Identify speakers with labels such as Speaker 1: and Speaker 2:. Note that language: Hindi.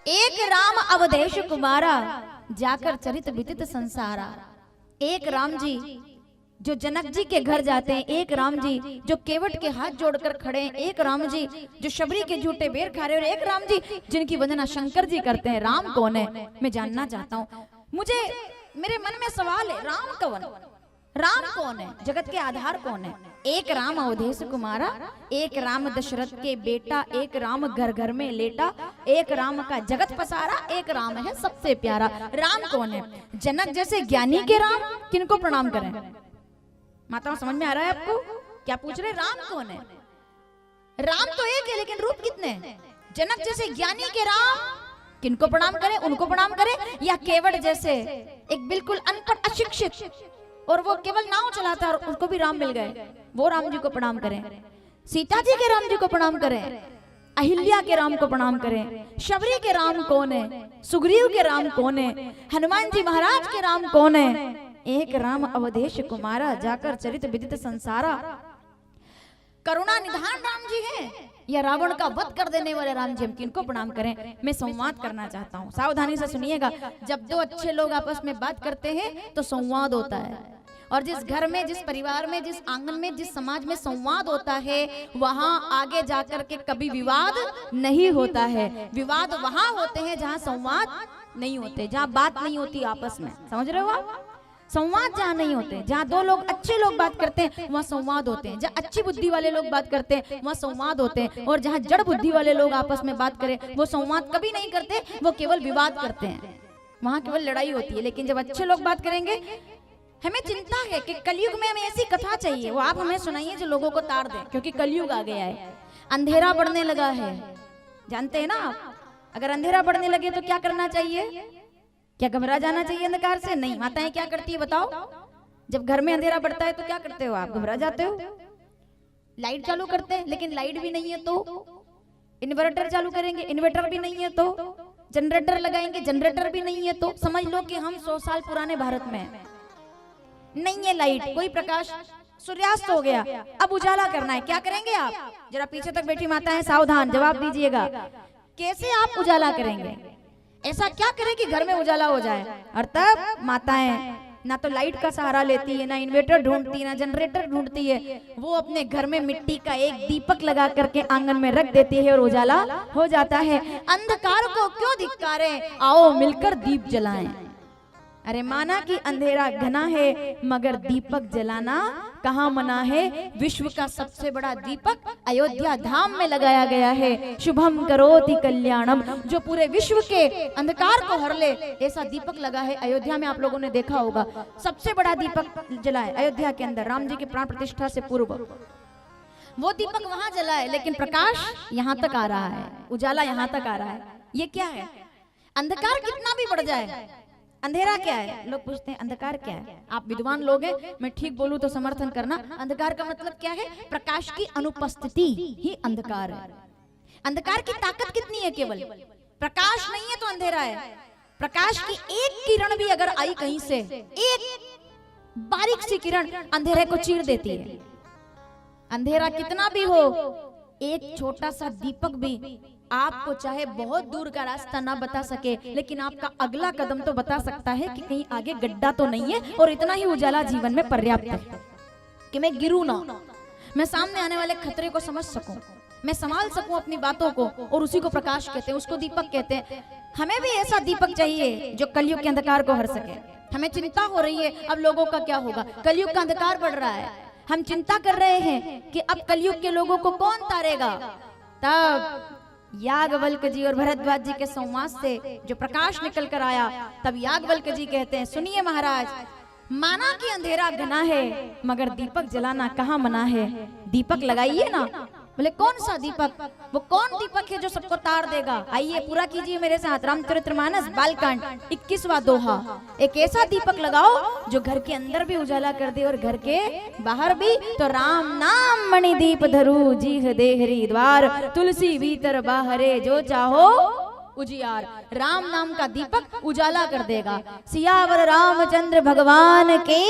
Speaker 1: एक राम अवधेश कुमारा, जाकर चरित विदित संसारा। एक राम जी जो जनक जी के घर जाते हैं, एक राम जी जो केवट के हाथ जोड़कर खड़े हैं, एक राम जी जो शबरी के झूठे बेर खा रहे हैं, और एक राम जी जिनकी वंदना शंकर जी करते हैं। राम कौन है? मैं जानना चाहता हूँ। मुझे मेरे मन में सवाल है, राम कौन? राम कौन है? जगत के आधार कौन है? एक राम अवधेश कुमारा, एक राम दशरथ के बेटा, एक राम घर घर में लेटा, एक राम का जगत पसारा, एक राम है सबसे प्यारा। राम कौन है? जनक जैसे ज्ञानी के राम, किनको प्रणाम करें? माताओं समझ में आ रहा है आपको क्या पूछ रहे? राम कौन है? राम तो एक है, लेकिन रूप कितने? जनक जैसे ज्ञानी के राम, किनको प्रणाम करें? उनको प्रणाम करें? या केवट जैसे एक बिल्कुल अनपढ़ अशिक्षित, और वो केवल नाव चलाता और उसको भी राम मिल गए, वो राम जी को प्रणाम करें? सीता जी के राम जी को प्रणाम करें? अहिल्या के राम को प्रणाम करें? शबरी के राम कौन है? सुग्रीव के राम कौन है? हनुमान जी महाराज के राम कौन है? एक राम अवधेश कुमारा, जाकर चरित विदित संसारा। करुणा निधान राम जी हैं या रावण का वध कर देने वाले राम जी? हम किनको प्रणाम करें? मैं संवाद करना चाहता हूँ, सावधानी से सुनिएगा। जब दो अच्छे लोग आपस में बात करते हैं तो संवाद होता है, और जिस घर में, जिस परिवार में, जिस आंगन में, जिस समाज में संवाद होता है, वहां आगे जाकर के कभी विवाद नहीं होता है। विवाद वहां होते हैं जहां संवाद नहीं होते, जहां बात नहीं होती आपस में। समझ रहे हो आप? संवाद जहाँ नहीं होते, जहाँ दो लोग अच्छे लोग बात करते हैं वहाँ संवाद होते हैं, जहाँ अच्छी बुद्धि वाले लोग बात करते हैं वहाँ संवाद होते हैं, और जहाँ जड़ बुद्धि वाले लोग आपस में बात करें वो संवाद कभी नहीं करते, वो केवल विवाद करते हैं, वहाँ केवल लड़ाई होती है। लेकिन जब अच्छे लोग बात करेंगे, हमें चिंता है कि कलयुग में हमें ऐसी कथा चाहिए, वो आप हमें सुनाइए जो लोगों को तार दे, क्योंकि कलयुग आ गया है, अंधेरा बढ़ने लगा है। जानते हैं ना आप, अगर अंधेरा बढ़ने लगे तो क्या करना चाहिए? क्या घबरा जाना चाहिए अंधकार से? नहीं। माताएं क्या करती है बताओ? जब घर में अंधेरा बढ़ता है तो क्या करते हो आप? घबरा जाते हो, लाइट चालू करते हैं, लेकिन लाइट भी नहीं है तो इन्वर्टर चालू करेंगे, इन्वर्टर भी नहीं है तो जनरेटर लगाएंगे, जनरेटर भी नहीं है तो समझ लो कि हम 100 साल पुराने भारत में नहीं है लाइट, कोई प्रकाश, सूर्यास्त हो गया, अब उजाला करना है। क्या करेंगे आप? जरा पीछे तक बैठी माताएं सावधान, जवाब दीजिएगा। कैसे आप उजाला करेंगे? ऐसा क्या करें कि घर में उजाला हो जाए? और तब माताएं ना तो लाइट का सहारा लेती है, ना इन्वर्टर ढूंढती है, ना जनरेटर ढूंढती है, वो अपने घर में मिट्टी का एक दीपक लगा करके आंगन में रख देती है और उजाला हो जाता है। अंधकार को क्यों धिक्कारें, आओ मिलकर दीप जलाएं। अरे माना कि अंधेरा घना है, मगर दीपक जलाना कहाँ मना है। विश्व का सबसे बड़ा दीपक अयोध्या धाम में लगाया गया है। शुभम करोति कल्याणम, जो पूरे विश्व के अंधकार को हर ले, ऐसा दीपक लगा है अयोध्या में। आप लोगों ने देखा होगा, सबसे बड़ा दीपक जला है अयोध्या के अंदर, राम जी की प्राण प्रतिष्ठा से पूर्व वो दीपक वहां जला है, लेकिन प्रकाश यहाँ तक आ रहा है, उजाला यहाँ तक आ रहा है। ये क्या है? अंधकार कितना भी बढ़ जाए, अंधेरा क्या है? लोग पूछते हैं अंधकार क्या है? आप विद्वान लोग हैं, मैं ठीक बोलूं तो समर्थन करना। अंधकार का मतलब क्या है? प्रकाश की अनुपस्थिति ही अंधकार है। अंधकार की ताकत कितनी है? केवल प्रकाश नहीं है तो अंधेरा है। प्रकाश की एक किरण भी अगर आई कहीं से, एक बारीक सी किरण अंधेरे को चीर देती है। अंधेरा कितना भी हो, एक छोटा सा दीपक भी आपको चाहे बहुत दूर का रास्ता ना बता सके, लेकिन आपका अगला कदम तो बता सकता है कि कहीं आगे गड्ढा तो नहीं है। और इतना ही उजाला जीवन में पर्याप्त है कि मैं गिरूं ना, मैं सामने आने वाले खतरे को समझ सकूं, मैं संभाल सकूं अपनी बातों को, और उसी को प्रकाश कहते हैं, उसको दीपक कहते हैं। हमें भी ऐसा दीपक चाहिए जो कलयुग के अंधकार को हर सके। हमें चिंता हो रही है अब लोगों का क्या होगा, कलयुग का अंधकार बढ़ रहा है, हम चिंता कर रहे हैं कि अब कलयुग के लोगों को कौन तारेगा। तब याज्ञवल्क्य जी और भरद्वाज जी के संवाद से जो प्रकाश निकल कर आया, तब याज्ञवल्क्य जी कहते हैं, सुनिए महाराज, माना कि अंधेरा घना है, मगर दीपक जलाना कहाँ मना है। दीपक लगाइए ना। बोले कौन सा दीपक? वो कौन दीपक है जो सबको तार देगा? आइए पूरा कीजिए मेरे साथ, रामचरितमानस बालकांड 21वां दोहा। एक ऐसा दीपक लगाओ जो घर के अंदर भी उजाला कर दे और घर के बाहर भी। तो राम नाम मणि दीप धरू, जीह देहरी द्वार, तुलसी भीतर बाहरे, जो चाहो उजियार। राम नाम का दीपक उजाला कर देगा। सियावर रामचंद्र भगवान के